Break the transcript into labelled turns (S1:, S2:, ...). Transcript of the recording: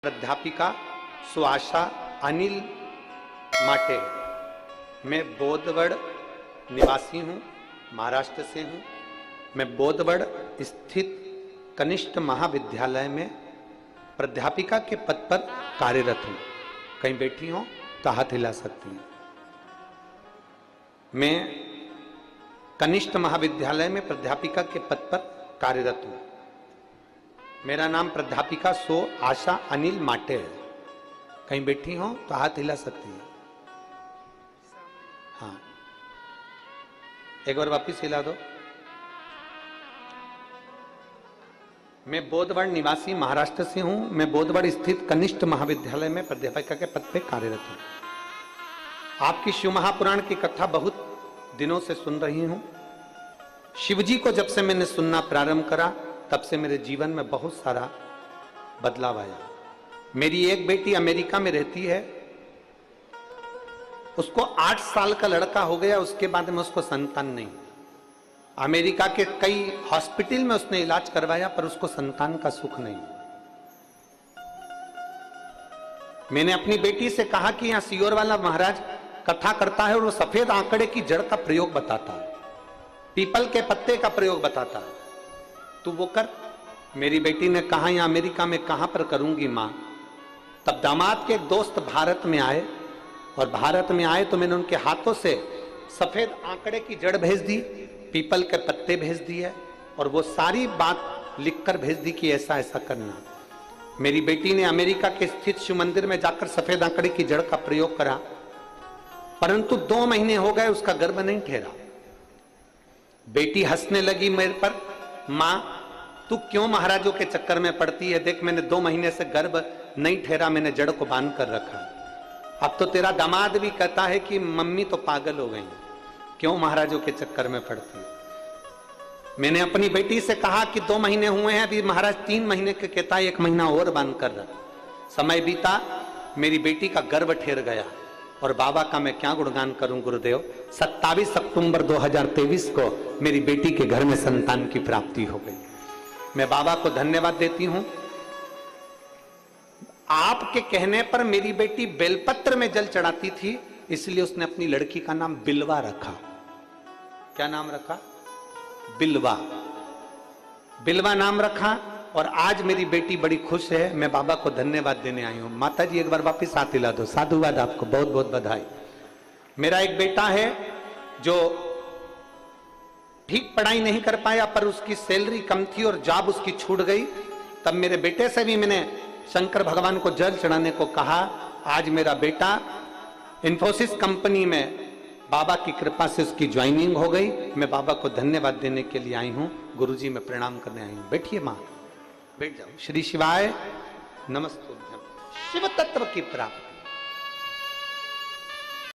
S1: प्राध्यापिका सुआशा अनिल माटे। मैं बोधवड़ निवासी हूँ, महाराष्ट्र से हूँ। मैं बोधवड़ स्थित कनिष्ठ महाविद्यालय में प्राध्यापिका के पद पर कार्यरत हूँ। कहीं बैठी हो तो हाथ हिला सकती हैं। मैं कनिष्ठ महाविद्यालय में प्राध्यापिका के पद पर कार्यरत हूँ। मेरा नाम प्राध्यापिका सो आशा अनिल माटे है। कहीं बैठी हो तो हाथ हिला सकती है। हाँ, एक बार वापिस हिला दो। मैं बोधवड़ निवासी महाराष्ट्र से हूं। मैं बोधवड़ स्थित कनिष्ठ महाविद्यालय में प्राध्यापिका के पद पर कार्यरत हूं। आपकी शिव महापुराण की कथा बहुत दिनों से सुन रही हूं। शिवजी को जब से मैंने सुनना प्रारंभ करा तब से मेरे जीवन में बहुत सारा बदलाव आया। मेरी एक बेटी अमेरिका में रहती है, उसको 8 साल का लड़का हो गया, उसके बाद में उसको संतान नहीं। अमेरिका के कई हॉस्पिटल में उसने इलाज करवाया पर उसको संतान का सुख नहीं। मैंने अपनी बेटी से कहा कि यहां सियोर वाला महाराज कथा करता है और वो सफेद आंकड़े की जड़ का प्रयोग बताता है, पीपल के पत्ते का प्रयोग बताता है, तू वो कर। मेरी बेटी ने कहा यहां अमेरिका में कहां पर करूंगी मां। तब दामाद के एक दोस्त भारत में आए और भारत में आए तो मैंने उनके हाथों से सफेद आंकड़े की जड़ भेज दी, पीपल के पत्ते भेज दिए और वो सारी बात लिखकर भेज दी कि ऐसा ऐसा करना। मेरी बेटी ने अमेरिका के स्थित शिव मंदिर में जाकर सफेद आंकड़े की जड़ का प्रयोग करा, परंतु 2 महीने हो गए उसका गर्भ नहीं ठहरा। बेटी हंसने लगी मेरे पर, मां तू क्यों महाराजों के चक्कर में पड़ती है, देख मैंने 2 महीने से गर्भ नहीं ठहरा, मैंने जड़ को बांध कर रखा। अब तो तेरा दामाद भी कहता है कि मम्मी तो पागल हो गई, क्यों महाराजों के चक्कर में पड़ती है। मैंने अपनी बेटी से कहा कि 2 महीने हुए हैं, अभी महाराज 3 महीने के कहता है, 1 महीना और बांध कर रख। समय बीता, मेरी बेटी का गर्भ ठहर गया और बाबा का मैं क्या गुणगान करूं गुरुदेव। 27 अक्टूबर 2023 को मेरी बेटी के घर में संतान की प्राप्ति हो गई। मैं बाबा को धन्यवाद देती हूं। आपके कहने पर मेरी बेटी बेलपत्र में जल चढ़ाती थी, इसलिए उसने अपनी लड़की का नाम बिलवा रखा। क्या नाम रखा? बिलवा। बिलवा नाम रखा और आज मेरी बेटी बड़ी खुश है। मैं बाबा को धन्यवाद देने आई हूं। माता जी एक बार वापिस हाथ हिला दो। साधुवाद, आपको बहुत बहुत बधाई। मेरा एक बेटा है जो ठीक पढ़ाई नहीं कर पाया पर उसकी सैलरी कम थी और जॉब उसकी छूट गई। तब मेरे बेटे से भी मैंने शंकर भगवान को जल चढ़ाने को कहा। आज मेरा बेटा इंफोसिस कंपनी में बाबा की कृपा से उसकी ज्वाइनिंग हो गई। मैं बाबा को धन्यवाद देने के लिए आई हूं, गुरुजी मैं प्रणाम करने आई हूं। बैठिए मां, बैठ जाओ। श्री शिवाय नमस्तुभ्यम। शिव तत्व की प्राप्ति।